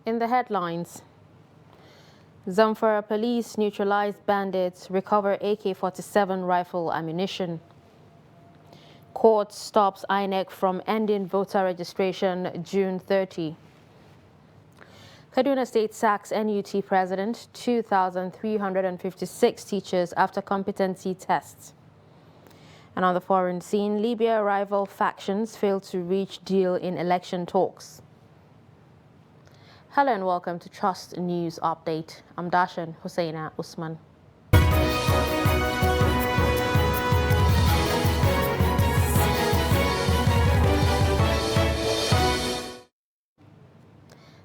In the headlines, Zamfara police neutralized bandits, recover AK-47 rifle ammunition. Court stops INEC from ending voter registration June 30. Kano State sacks NUT president, 2,356 teachers after competency tests. And on the foreign scene, Libya rival factions fail to reach deal in election talks. Hello and welcome to Trust News Update. I'm Dashan Husseina Usman.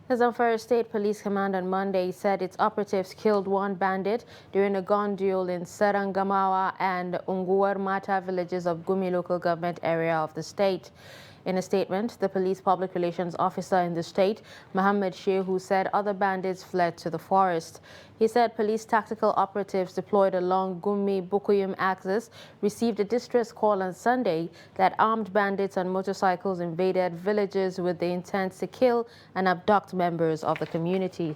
The Zamfara State Police Command on Monday said its operatives killed one bandit during a gun duel in Sarangamawa and Unguwar Mata villages of Gumi local government area of the state. In a statement, the police public relations officer in the state, Mohammed Shehu, said other bandits fled to the forest. He said police tactical operatives deployed along Gumi-Bukuyum axis received a distress call on Sunday that armed bandits on motorcycles invaded villages with the intent to kill and abduct members of the community.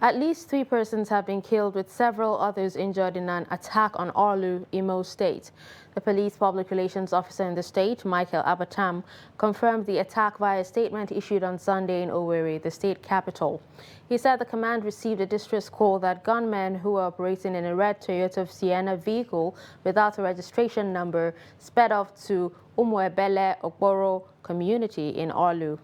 At least 3 persons have been killed with several others injured in an attack on Orlu, Imo State. The police public relations officer in the state, Michael Abatam, confirmed the attack via a statement issued on Sunday in Owerri, the state capital. He said the command received a distress call that gunmen who were operating in a red Toyota Sienna vehicle without a registration number sped off to Umwebele Okboro community in Orlu.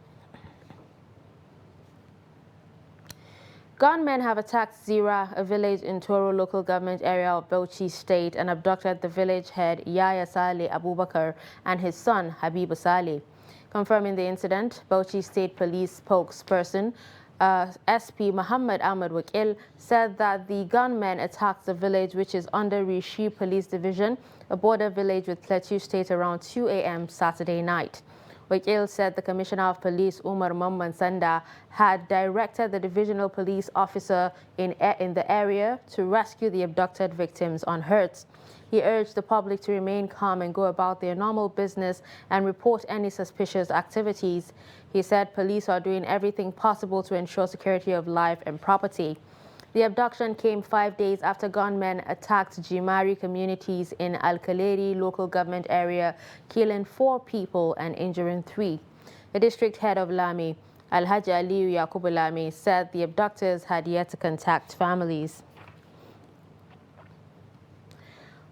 Gunmen have attacked Zira, a village in Toro local government area of Bauchi State, and abducted the village head Yaya Saleh Abubakar and his son Habibu Saleh. Confirming the incident, Bauchi State Police spokesperson SP Muhammad Ahmed Wakil said that the gunmen attacked the village, which is under Rishi Police Division, a border village with Plateau State, around 2 a.m. Saturday night. Wakil said the Commissioner of Police, Umar Mamman Sanda, had directed the divisional police officer in the area to rescue the abducted victims unhurt. He urged the public to remain calm and go about their normal business and report any suspicious activities. He said police are doing everything possible to ensure security of life and property. The abduction came 5 days after gunmen attacked Jimari communities in Al-Kaleri local government area, killing 4 people and injuring 3. The district head of Lami, Alhaji Aliyu Yakubu Lami, said the abductors had yet to contact families.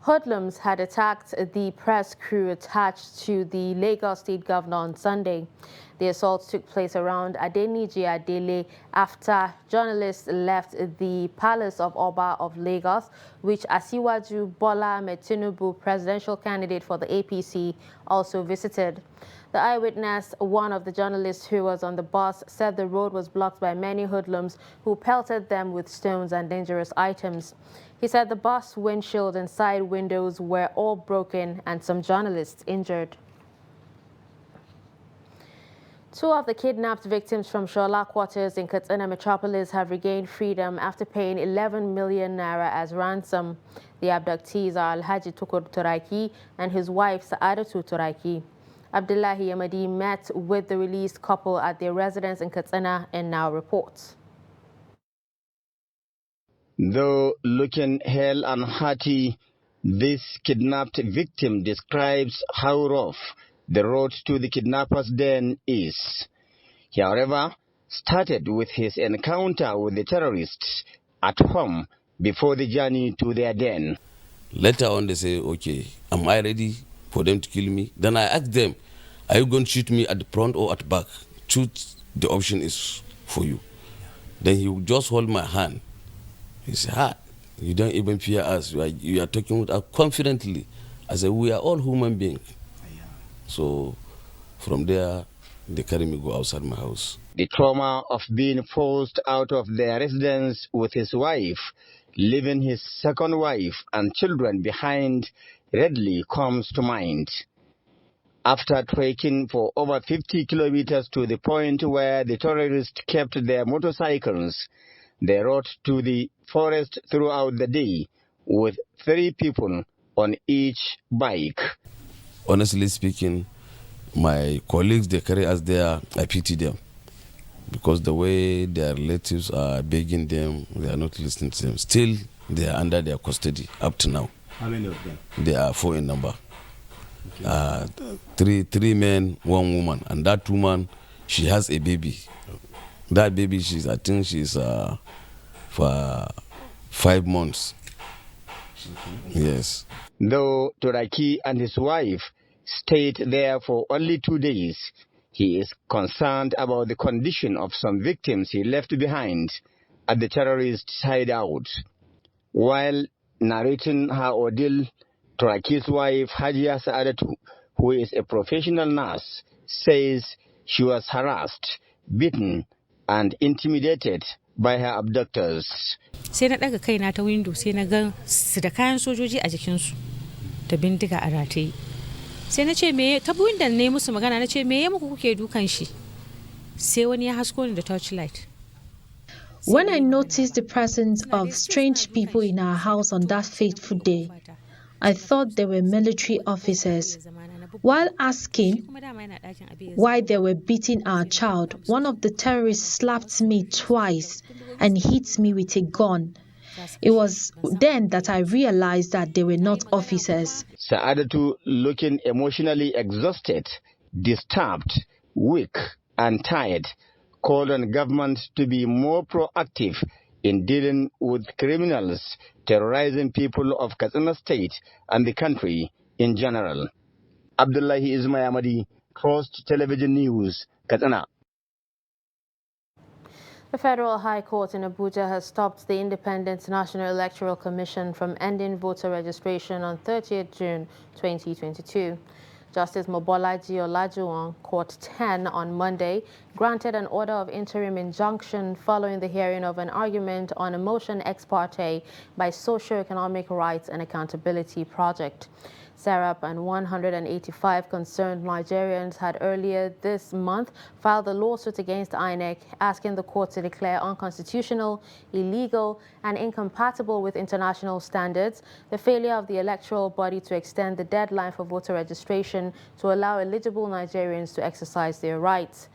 Hoodlums had attacked the press crew attached to the Lagos State Governor on Sunday. The assault took place around Adeniji Adele after journalists left the Palace of Oba of Lagos, which Asiwaju Bola Ahmed Tinubu, presidential candidate for the APC, also visited. The eyewitness, one of the journalists who was on the bus, said the road was blocked by many hoodlums who pelted them with stones and dangerous items. He said the bus windshield and side windows were all broken and some journalists injured. 2 of the kidnapped victims from Shola quarters in Katsina metropolis have regained freedom after paying 11 million naira as ransom. The abductees are Alhaji Tukur Turaki and his wife Saadatu Turaki. Abdullahi Yamadi met with the released couple at their residence in Katsina and now reports. Though looking hale and hearty, this kidnapped victim describes how rough the road to the kidnapper's den is. He, however, started with his encounter with the terrorists at home before the journey to their den. Later on, they say, okay, am I ready for them to kill me? Then I asked them, are you going to shoot me at the front or at the back? Choose, the option is for you. Then he would just hold my hand. He said, you don't even fear us. You are talking with us confidently. I said, we are all human beings. So from there, they carry me go outside my house. The trauma of being forced out of their residence with his wife, leaving his second wife and children behind, readily comes to mind. After trekking for over 50 kilometers to the point where the terrorists kept their motorcycles, they rode to the forest throughout the day with 3 people on each bike. Honestly speaking, My colleagues, they carry us there, I pity them. Because the way their relatives are begging them, they are not listening to them. Still, they are under their custody up to now. How many of them? They are 4 in number. Okay. Three men, 1 woman. And that woman, she has a baby. That baby, I think she's for 5 months. Okay. Yes. Though Turaki and his wife stayed there for only 2 days, he is concerned about the condition of some victims he left behind at the terrorists' hideout. While narrating her ordeal, Turaki's wife, Hajia Saadatu, who is a professional nurse, says she was harassed, beaten, and intimidated by her abductors. Sai na daga kaina ta window sai na ga su da kayan sojoji a jikinsu da bindiga a rataye. Sai na ce me ta window ne musu magana na ce me ya muku kuke dukan shi. Sai wani ya hasko ni da torchlight. When I noticed the presence of strange people in our house on that fateful day, I thought they were military officers. While asking why they were beating our child, one of the terrorists slapped me twice and hit me with a gun. It was then that I realized that they were not officers. Saadatu, looking emotionally exhausted, disturbed, weak, and tired, called on government to be more proactive in dealing with criminals terrorizing people of Kano State and the country in general. Abdullahi Ismayamadi, Trust Television News, Katana. The Federal High Court in Abuja has stopped the Independent National Electoral Commission from ending voter registration on 30th June 2022. Justice Mobolaji Olajuwon, Court 10 on Monday, granted an order of interim injunction following the hearing of an argument on a motion ex parte by Socio-Economic Rights and Accountability Project. SERAP and 185 concerned Nigerians had earlier this month filed a lawsuit against INEC asking the court to declare unconstitutional, illegal, and incompatible with international standards the failure of the electoral body to extend the deadline for voter registration to allow eligible Nigerians to exercise their rights.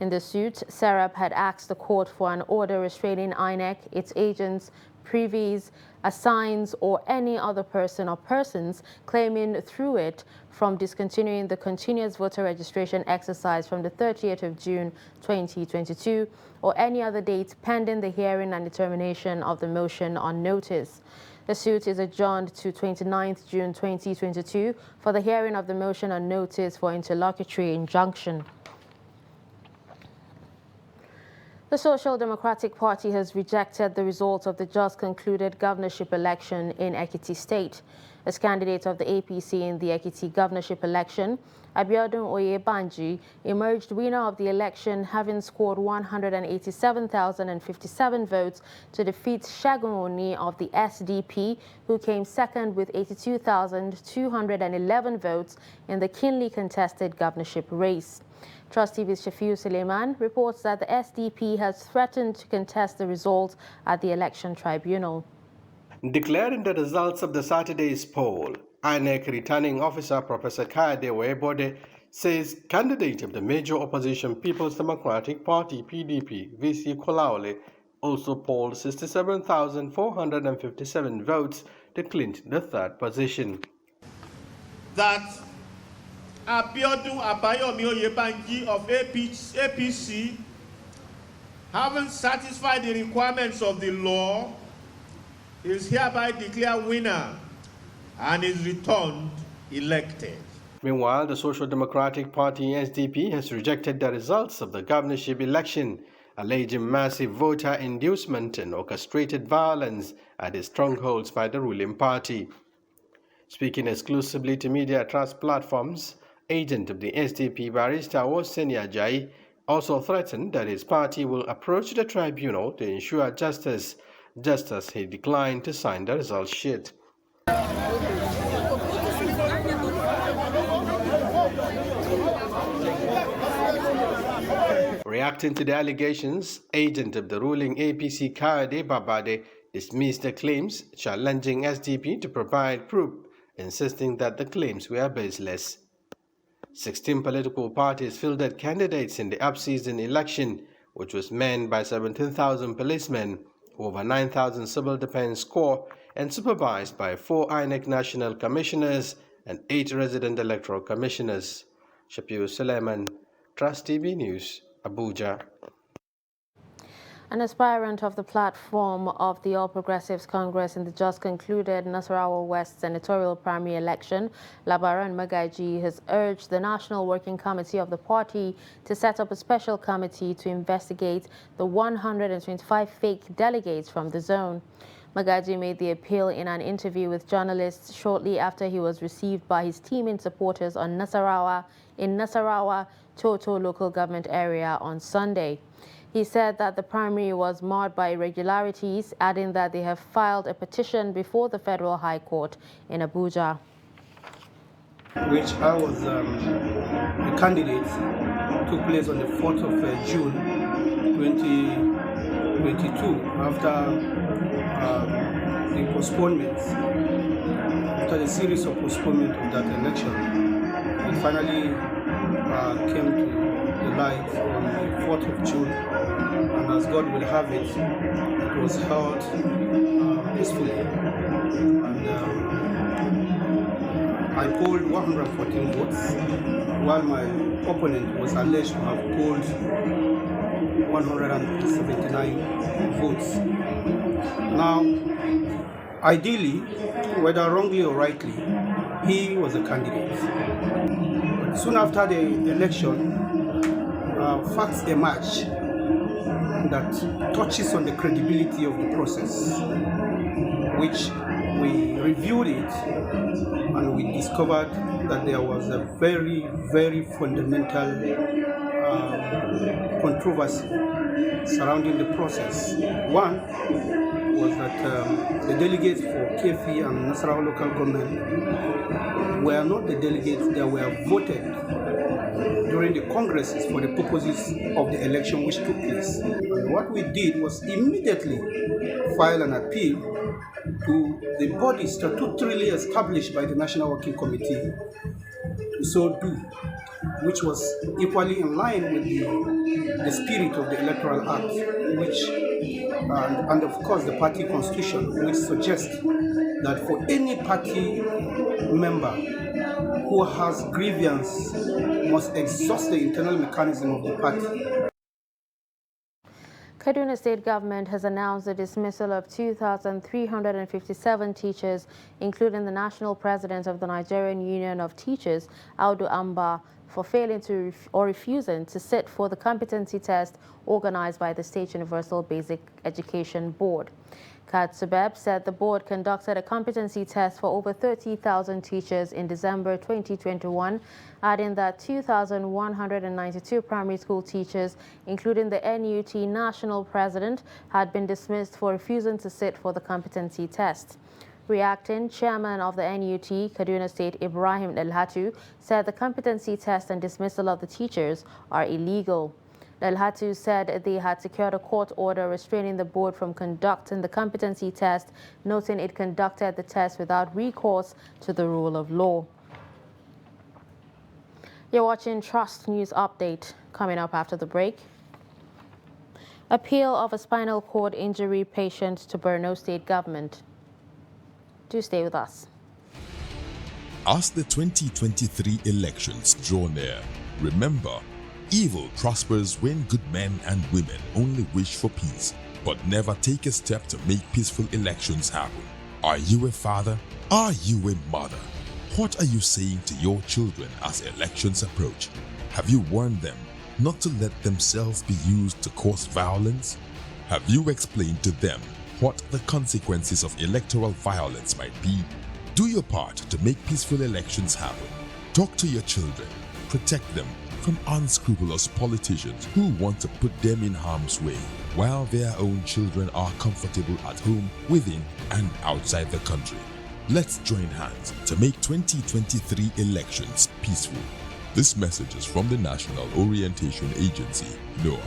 In the suit, SERAP had asked the court for an order restraining INEC, its agents, privies, assigns, or any other person or persons claiming through it from discontinuing the continuous voter registration exercise from the 30th of June 2022 or any other date pending the hearing and determination of the motion on notice. The suit is adjourned to 29th June 2022 for the hearing of the motion on notice for interlocutory injunction. The Social Democratic Party has rejected the results of the just concluded governorship election in Ekiti State. As candidate of the APC in the Ekiti governorship election, Abiodun Oyebanji emerged winner of the election, having scored 187,057 votes to defeat Segun Oni of the SDP, who came second with 82,211 votes in the keenly contested governorship race. Trust TV's Shafiu Suleiman reports that the SDP has threatened to contest the results at the election tribunal. Declaring the results of the Saturday's poll, INEC returning officer Professor Kayode Webode says candidate of the major opposition People's Democratic Party PDP, VC Kolaole, also polled 67,457 votes to clinch the third position. That Abiodun Abayomi Oyebanji of APC, having satisfied the requirements of the law, is hereby declared winner and is returned elected. Meanwhile, the Social Democratic Party SDP has rejected the results of the governorship election, alleging massive voter inducement and orchestrated violence at its strongholds by the ruling party. Speaking exclusively to media trust platforms, agent of the SDP barrister Oseni Ajayi also threatened that his party will approach the tribunal to ensure justice, just as he declined to sign the result sheet. Reacting to the allegations, agent of the ruling APC Kayode Babade dismissed the claims, challenging SDP to provide proof, insisting that the claims were baseless. 16 political parties fielded candidates in the up-season election, which was manned by 17,000 policemen, over 9,000 civil defense corps, and supervised by 4 INEC national commissioners and 8 resident electoral commissioners. Shafiu Suleiman, Trust TV News, Abuja. An aspirant of the platform of the All Progressives Congress in the just concluded Nasarawa West senatorial primary election, Labaran Magaji, has urged the National Working Committee of the party to set up a special committee to investigate the 125 fake delegates from the zone. Magaji made the appeal in an interview with journalists shortly after he was received by his teaming supporters in Nasarawa Toto local government area on Sunday. He said that the primary was marred by irregularities, adding that they have filed a petition before the Federal High Court in Abuja. Which I was a candidate, took place on the 4th of June 2022 after the postponement, after the series of postponement of that election. It finally came to the light on the 4th of June, and as God will have it, it was held peacefully. And I polled 114 votes, while my opponent was alleged to have polled 179 votes. Now, ideally, whether wrongly or rightly, he was a candidate. But soon after the election, facts emerged that touches on the credibility of the process, which we reviewed it and we discovered that there was a very, very fundamental controversy surrounding the process. One was that the delegates for Kefi and Nasarawa local government were not the delegates that were voted during the congresses for the purposes of the election which took place. And what we did was immediately file an appeal to the body statutorily established by the National Working Committee to so do, which was equally in line with the spirit of the Electoral Act, which, and of course the party constitution, which suggests that for any party member who has grievance must exhaust the internal mechanism of the party. Kaduna State government has announced the dismissal of 2,357 teachers, including the national president of the Nigerian Union of Teachers, Audu Amba, for failing to or refusing to sit for the competency test organized by the State Universal Basic Education Board. Kad Subeb said the board conducted a competency test for over 30,000 teachers in December 2021, adding that 2,192 primary school teachers, including the NUT national president, had been dismissed for refusing to sit for the competency test. Reacting, chairman of the NUT, Kaduna State, Ibrahim Elhatu, said the competency test and dismissal of the teachers are illegal. Elhatu said they had secured a court order restraining the board from conducting the competency test, noting it conducted the test without recourse to the rule of law. You're watching Trust News Update. Coming up after the break. Appeal of a spinal cord injury patient to Kano State government. Do stay with us. As the 2023 elections draw near, remember, evil prospers when good men and women only wish for peace, but never take a step to make peaceful elections happen. Are you a father? Are you a mother? What are you saying to your children as elections approach? Have you warned them not to let themselves be used to cause violence? Have you explained to them what the consequences of electoral violence might be? Do your part to make peaceful elections happen. Talk to your children. Protect them from unscrupulous politicians who want to put them in harm's way, while their own children are comfortable at home, within and outside the country. Let's join hands to make 2023 elections peaceful. This message is from the National Orientation Agency, NOAA.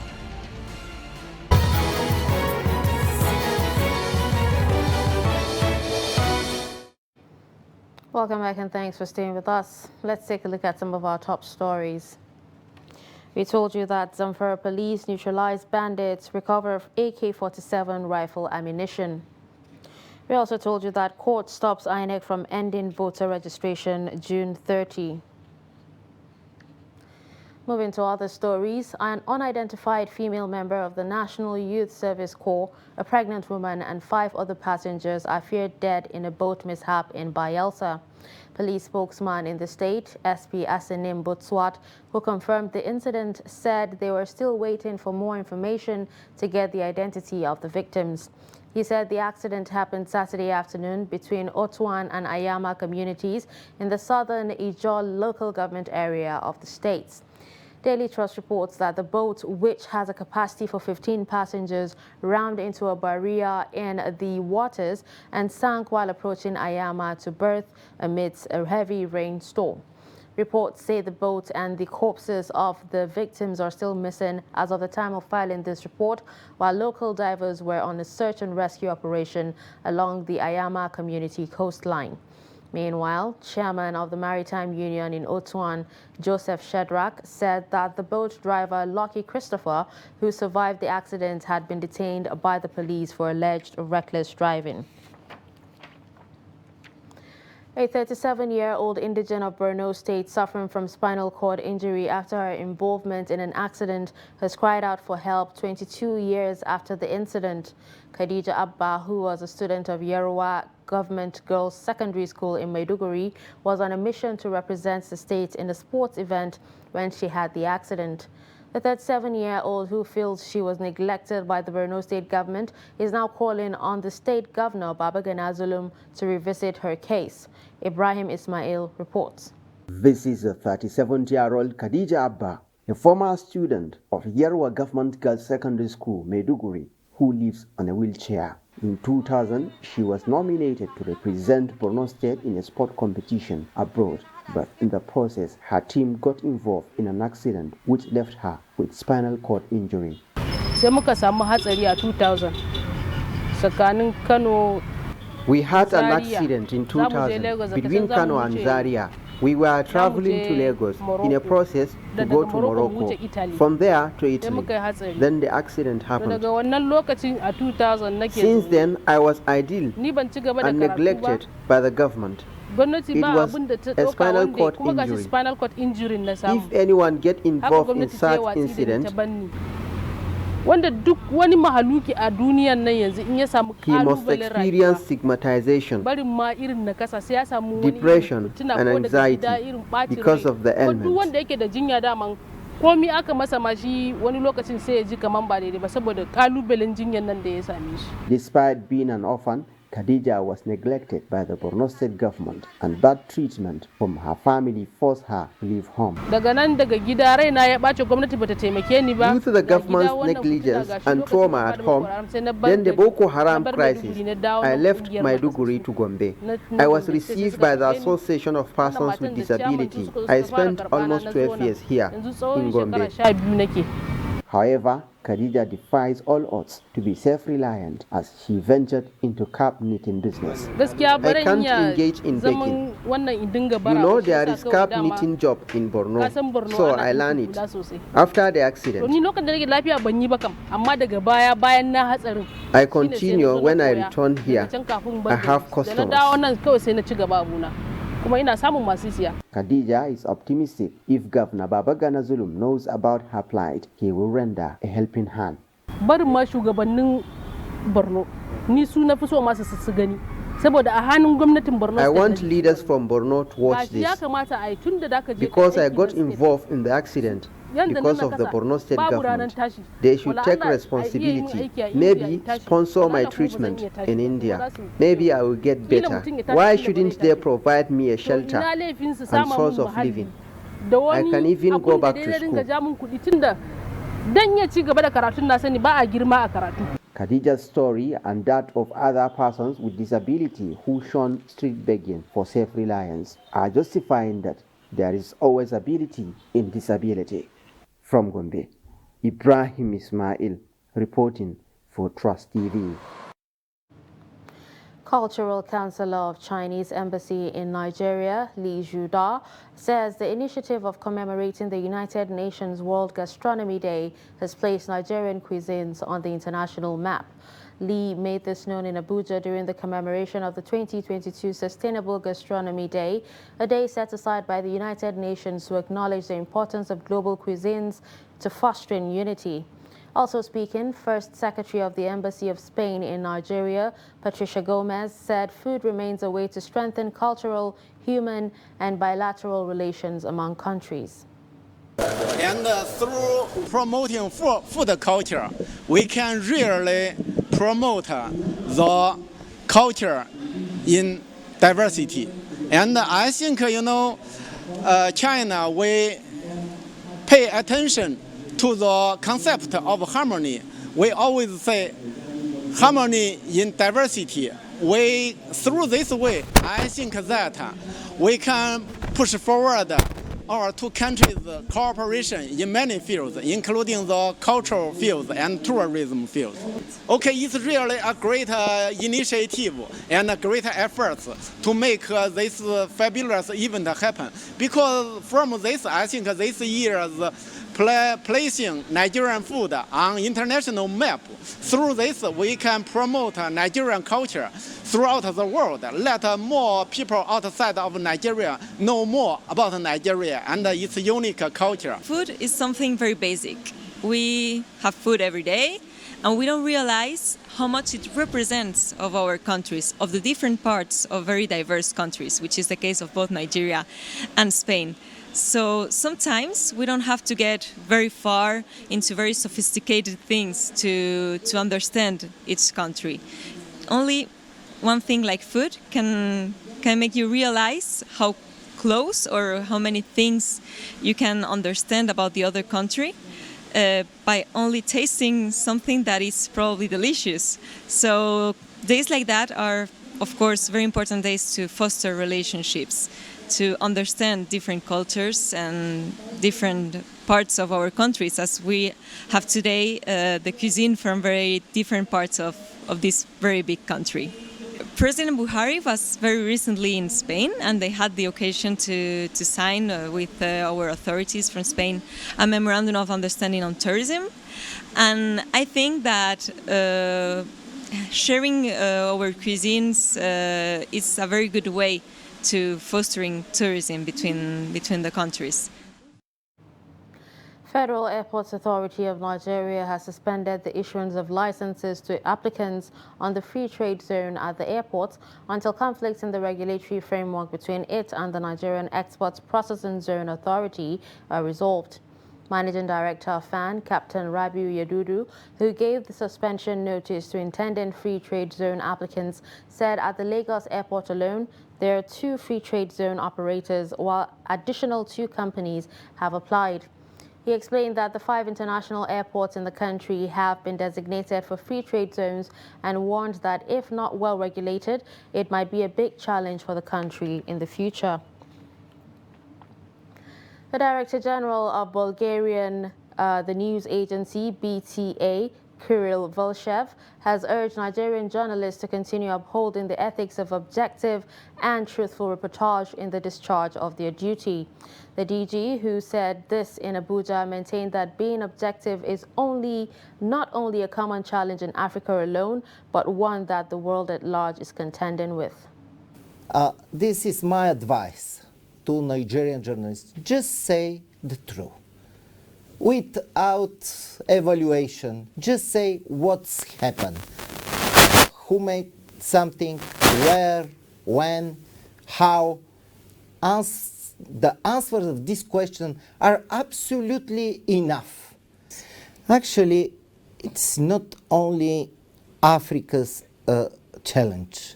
Welcome back and thanks for staying with us. Let's take a look at some of our top stories. We told you that Zamfara police neutralized bandits, recover AK-47 rifle ammunition. We also told you that court stops INEC from ending voter registration June 30. Moving to other stories, an unidentified female member of the National Youth Service Corps, a pregnant woman, and 5 other passengers are feared dead in a boat mishap in Bayelsa. Police spokesman in the state, SP Asenim Botswat, who confirmed the incident, said they were still waiting for more information to get the identity of the victims. He said the accident happened Saturday afternoon between Otuan and Ayama communities in the southern Ijol local government area of the state. Daily Trust reports that the boat, which has a capacity for 15 passengers, rammed into a barrier in the waters and sank while approaching Ayama to berth amidst a heavy rainstorm. Reports say the boat and the corpses of the victims are still missing as of the time of filing this report, while local divers were on a search and rescue operation along the Ayama community coastline. Meanwhile, chairman of the Maritime Union in Otuan, Joseph Shedrack, said that the boat driver, Lucky Christopher, who survived the accident, had been detained by the police for alleged reckless driving. A 37-year-old indigene of Kano State suffering from spinal cord injury after her involvement in an accident has cried out for help 22 years after the incident. Khadija Abba, who was a student of Yerowa Government Girls Secondary School in Maiduguri, was on a mission to represent the state in a sports event when she had the accident. The 37-year-old, who feels she was neglected by the Borno State government, is now calling on the state governor, Babagana Zulum, to revisit her case. Ibrahim Ismail reports. This is a 37-year-old Khadija Abba, a former student of Yerowa Government Girls Secondary School, Maiduguri, who lives on a wheelchair. In 2000, she was nominated to represent Borno State in a sport competition abroad, but in the process, her team got involved in an accident which left her with spinal cord injury. Sai muka samu hatsari a 2000 tsakanin Kano. We had an accident in 2000 between Kano and Zaria. We were traveling to Lagos in a process to go to Morocco, from there to Italy. Then the accident happened. Since then, I was idle and neglected by the government. It was a spinal cord injury. If anyone gets involved in such incident, he must experience stigmatization, depression, and anxiety because of the ailment. Despite being an orphan, Khadija was neglected by the Borno State government, and bad treatment from her family forced her to leave home. Due to the government's negligence and trauma at home, then the Boko Haram crisis, I left Maiduguri to Gombe. I was received by the Association of Persons with Disability. I spent almost 12 years here in Gombe. However, Khadija defies all odds to be self-reliant as she ventured into cap knitting business. I can't engage in baking. You know there is cap knitting job in Borno, so I learned it. After the accident, I continue when I return here. I have customers. Khadija is optimistic if Governor Babagana Zulum knows about her plight, he will render a helping hand. I want leaders from Borno to watch this, because I got involved in the accident because of the Borno State government. They should take responsibility, maybe sponsor my treatment in India. Maybe I will get better. Why shouldn't they provide me a shelter and source of living? I can even go back to school. Khadija's story and that of other persons with disability who shun street begging for self-reliance are justifying that there is always ability in disability. From Gombe, Ibrahim Ismail reporting for Trust TV. Cultural Counselor of Chinese Embassy in Nigeria, Li Zhuda, says the initiative of commemorating the United Nations World Gastronomy Day has placed Nigerian cuisines on the international map. Li made this known in Abuja during the commemoration of the 2022 Sustainable Gastronomy Day, a day set aside by the United Nations to acknowledge the importance of global cuisines to fostering unity. Also speaking, First Secretary of the Embassy of Spain in Nigeria, Patricia Gomez, said food remains a way to strengthen cultural, human, and bilateral relations among countries. And through promoting food culture, we can really promote the culture in diversity. And I think, China, we pay attention to the concept of harmony. We always say harmony in diversity. Through this way, I think that we can push forward our two countries' cooperation in many fields, including the cultural fields and tourism fields. Okay, it's really a great initiative and a great effort to make this fabulous event happen. Because from this, I think this year's placing Nigerian food on international map. Through this, we can promote Nigerian culture throughout the world. Let more people outside of Nigeria know more about Nigeria and its unique culture. Food is something very basic. We have food every day, and we don't realize how much it represents of our countries, of the different parts of very diverse countries, which is the case of both Nigeria and Spain. So sometimes we don't have to get very far into very sophisticated things to understand each country. Only one thing like food can make you realize how close or how many things you can understand about the other country by only tasting something that is probably delicious. So days like that are, of course, very important days to foster relationships, to understand different cultures and different parts of our countries, as we have today the cuisine from very different parts of this very big country. President Buhari was very recently in Spain, and they had the occasion to sign with our authorities from Spain a memorandum of understanding on tourism. And I think that sharing our cuisines is a very good way to fostering tourism between the countries. Federal Airports Authority of Nigeria has suspended the issuance of licenses to applicants on the free trade zone at the airport until conflicts in the regulatory framework between it and the Nigerian Exports Processing Zone Authority are resolved. Managing Director of FINA, Captain Rabiu Yadudu, who gave the suspension notice to intending free trade zone applicants, said at the Lagos airport alone, there are 2 free trade zone operators, while additional 2 companies have applied. He explained that the 5 international airports in the country have been designated for free trade zones and warned that if not well regulated, it might be a big challenge for the country in the future. The Director General of Bulgarian, the news agency BTA, Kirill Volchev, has urged Nigerian journalists to continue upholding the ethics of objective and truthful reportage in the discharge of their duty. The DG, who said this in Abuja, maintained that being objective is not only a common challenge in Africa alone, but one that the world at large is contending with. This is my advice to Nigerian journalists. Just say the truth. Without evaluation, just say what's happened. Who made something, where, when, how. The answers of this question are absolutely enough. Actually, it's not only Africa's challenge.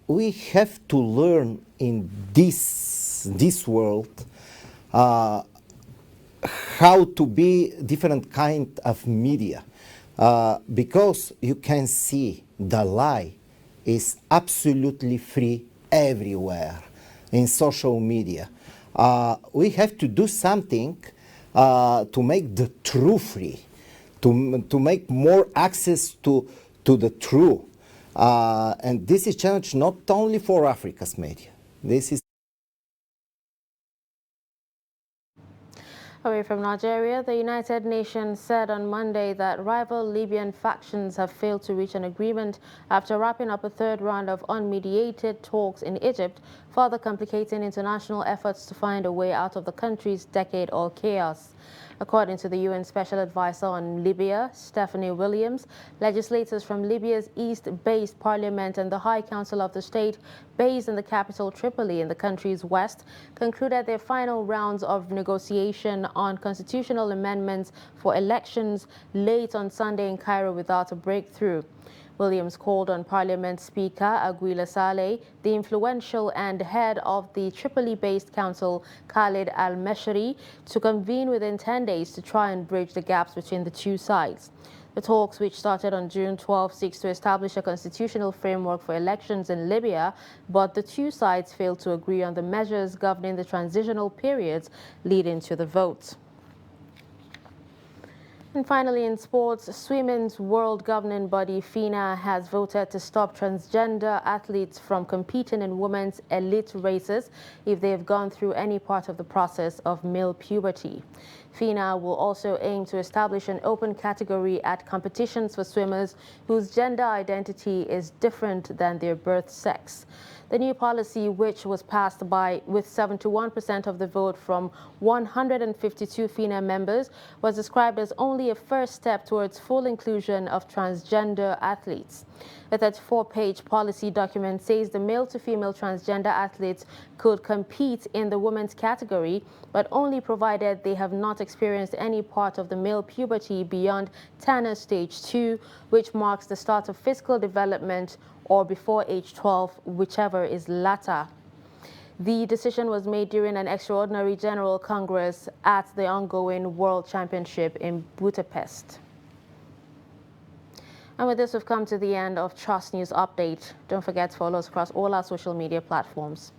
We have to learn in this world how to be different kind of media, because you can see the lie is absolutely free everywhere in social media. We have to do something to make the truth free, to make more access to the truth. And this is challenge not only for Africa's media. This is Away from Nigeria, the United Nations said on Monday that rival Libyan factions have failed to reach an agreement after wrapping up a third round of unmediated talks in Egypt, further complicating international efforts to find a way out of the country's decade-old chaos. According to the UN Special Advisor on Libya, Stephanie Williams, legislators from Libya's east-based parliament and the High Council of the state, based in the capital Tripoli in the country's west, concluded their final rounds of negotiation on constitutional amendments for elections late on Sunday in Cairo without a breakthrough. Williams called on Parliament Speaker Aguila Saleh, the influential and head of the Tripoli-based council, Khalid al-Meshri, to convene within 10 days to try and bridge the gaps between the two sides. The talks, which started on June 12, seeks to establish a constitutional framework for elections in Libya, but the two sides failed to agree on the measures governing the transitional periods leading to the vote. And finally, in sports, swimming's world governing body, FINA, has voted to stop transgender athletes from competing in women's elite races if they have gone through any part of the process of male puberty. FINA will also aim to establish an open category at competitions for swimmers whose gender identity is different than their birth sex. The new policy, which was passed with 71% of the vote from 152 FINA members, was described as only a first step towards full inclusion of transgender athletes. A 34-page policy document says the male-to-female transgender athletes could compete in the women's category, but only provided they have not experienced any part of the male puberty beyond Tanner stage 2, which marks the start of physical development, or before age 12, whichever is latter. The decision was made during an extraordinary General Congress at the ongoing World Championship in Budapest. And with this, we've come to the end of Trust News Update. Don't forget to follow us across all our social media platforms.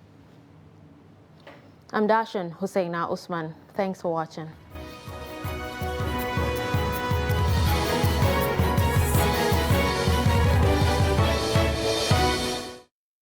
I'm Dashan Husseina Usman. Thanks for watching.